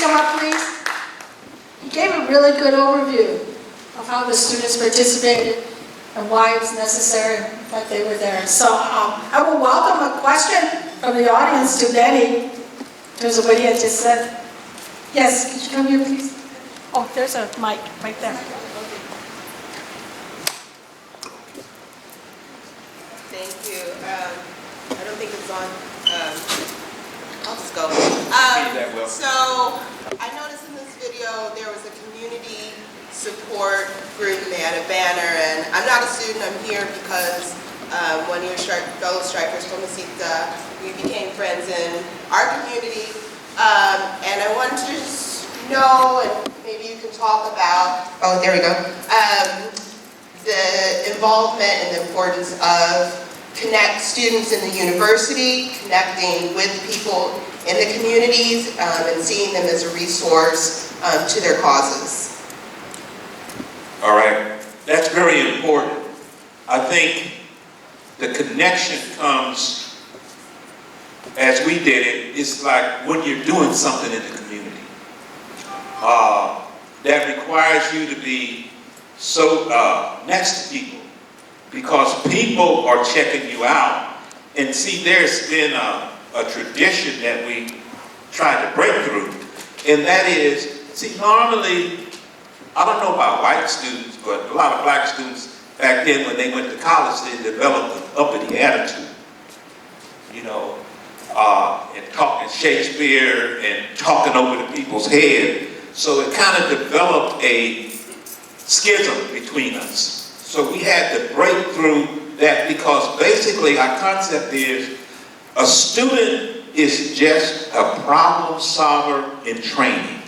come up, please? He gave a really good overview of how the students participated and why it was necessary that they were there. So I will welcome a question from the audience to Benny. There's what he had just said. Yes, could you come here, please? Oh, there's a mic right there. Thank you. I don't think it's on. I'll just go. So I noticed in this video there was a community support group and they had a banner, and I'm not a student, I'm here because one of your fellow strikers from Mesita, we became friends in our community, and I wanted to know, and maybe you can talk about, oh there we go, the involvement and the importance of connect students in the university, connecting with people in the communities, and seeing them as a resource to their causes. All right, that's very important. I think the connection comes as we did it. It's like when you're doing something in the community that requires you to be so next to people, because people are checking you out. And see, there's been a tradition that we try to break through, and that is, see, normally, I don't know about white students, but a lot of black students back then when they went to college, they developed an uppity attitude, you know, and talking Shakespeare and talking over the people's head. So it kind of developed a schism between us. So we had to break through that, because basically our concept is a student is just a problem solver in training.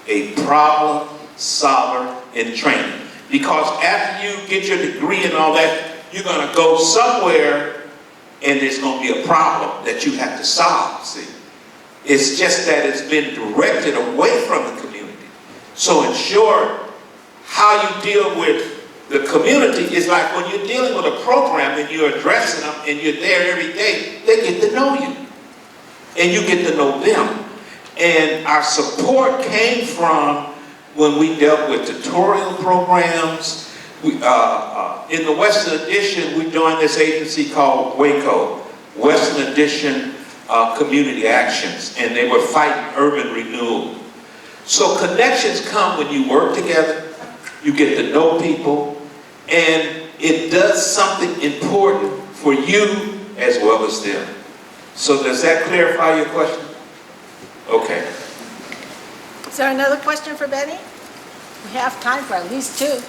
A problem solver in training. Because after you get your degree and all that, you're going to go somewhere and there's going to be a problem that you have to solve, see. It's just that it's been directed away from the community. So in short, how you deal with the community is like when you're dealing with a program and you're addressing them and you're there every day, they get to know you. And you get to know them. And our support came from when we dealt with tutorial programs. We, in the Western Addition, we joined this agency called WACO, Western Addition Community Actions, and they were fighting urban renewal. So connections come when you work together, you get to know people, and it does something important for you as well as them. So does that clarify your question? Okay. Is there another question for Benny? We have time for at least two.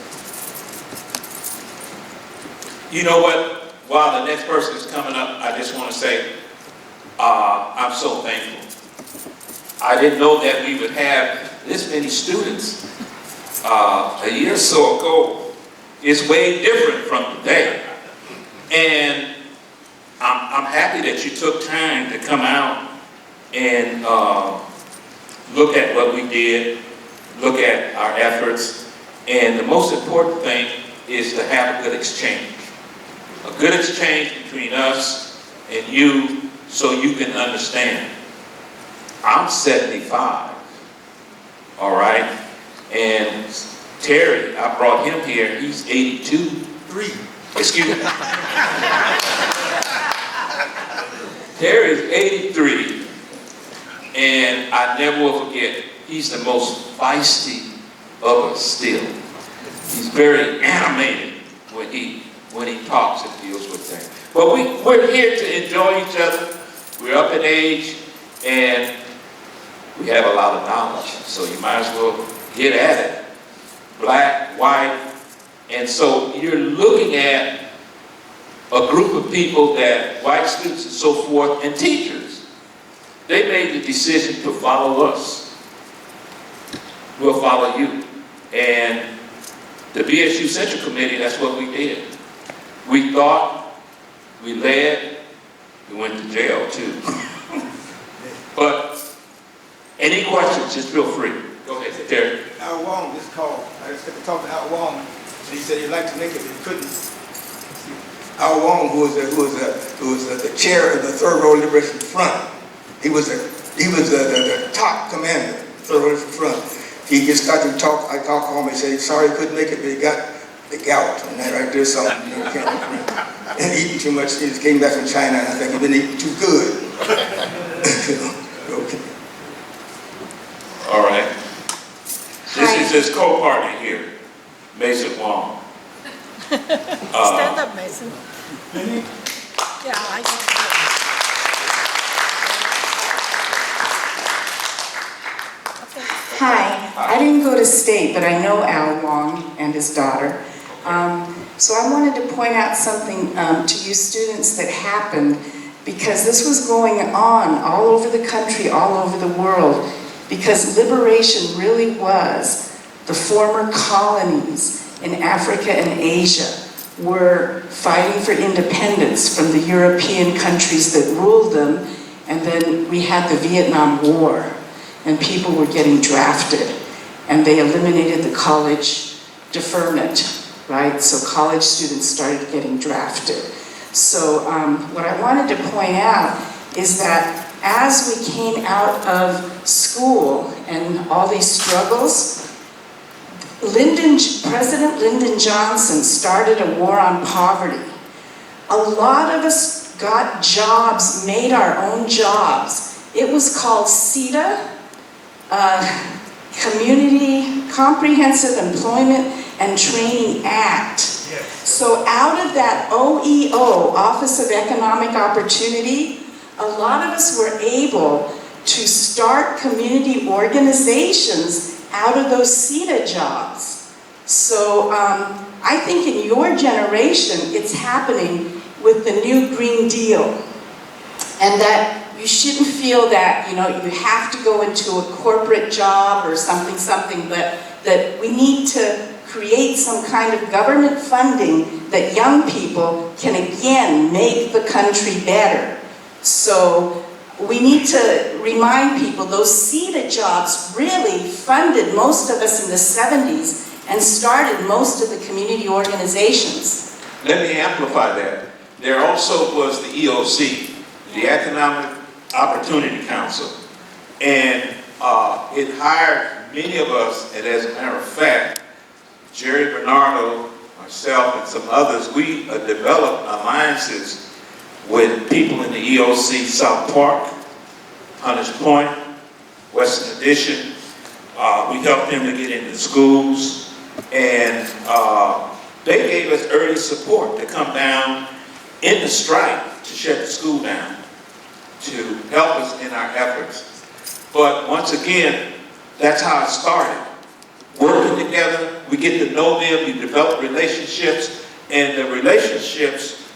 You know what? While the next person is coming up, I just want to say I'm so thankful. I didn't know that we would have this many students a year or so ago. It's way different from today. And I'm happy that you took time to come out and look at what we did, look at our efforts, and the most important thing is to have a good exchange. A good exchange between us and you so you can understand. I'm 75, all right? And Terry, I brought him here, he's 82. 3. Excuse me. Terry's 83. And I never will forget, he's the most feisty of us still. He's very animated when he talks and deals with things. But we're here to enjoy each other. We're up in age and we have a lot of knowledge. So you might as well get at it. Black, white, and so you're looking at a group of people that, white students and so forth, and teachers. They made the decision to follow us. We'll follow you. And the BSU Central Committee, that's what we did. We thought, we led, we went to jail too. But any questions, just feel free. Go ahead, Terry. Al Wong just called. I just got to talk to Al Wong, and he said he'd like to make it, but he couldn't. Al Wong, who was the chair of the Third Row Liberation Front, he was He was the top commander, third front. He just got to talk. I talked home. He said, "Sorry, he couldn't make it, but he got the gout." And that right there's something you know, can't and eating too much. He just came back from China, and I think he'd been eating too good. Okay. All right. This is his co-partner here, Mason Wong. Stand up, Mason. Yeah, I Hi, I didn't go to state, but I know Al Wong and his daughter. So I wanted to point out something to you students that happened because this was going on all over the country, all over the world, because liberation really was the former colonies in Africa and Asia were fighting for independence from the European countries that ruled them, and then we had the Vietnam War. And people were getting drafted, and they eliminated the college deferment, right? So college students started getting drafted. So what I wanted to point out is that as we came out of school and all these struggles, President Lyndon Johnson started a war on poverty. A lot of us got jobs, made our own jobs. It was called CETA, Community Comprehensive Employment and Training Act. So out of that OEO, Office of Economic Opportunity, a lot of us were able to start community organizations out of those CETA jobs. So I think in your generation, it's happening with the new Green Deal. And that you shouldn't feel that, you know, you have to go into a corporate job or something, but that we need to create some kind of government funding that young people can again make the country better. So we need to remind people those CETA jobs really funded most of us in the 70s and started most of the community organizations. Let me amplify that. There also was the EOC, the Economic Opportunity Council, and it hired many of us, and as a matter of fact, Jerry Bernardo, myself, and some others, we developed alliances with people in the EOC, South Park, Hunters Point, Western Addition. We helped them to get into schools, and they gave us early support to come down in the strike to shut the school down, to help us in our efforts. But once again, that's how it started. Working together, we get to know them, you develop relationships, and the relationships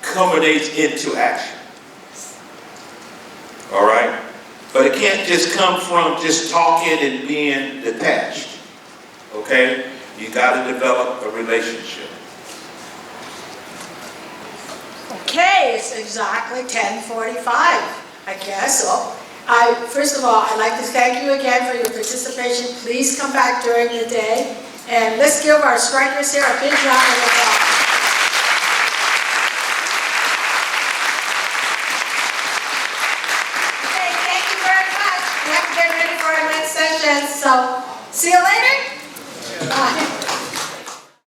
culminates into action. All right? But it can't just come from just talking and being detached. Okay? You got to develop a relationship. Okay, it's exactly 10:45, I guess. So, first of all, I'd like to thank you again for your participation. Please come back during the day. And let's give our strikers here a big round of applause. Okay, thank you very much. We have to get ready for our next session. So, see you later. Bye.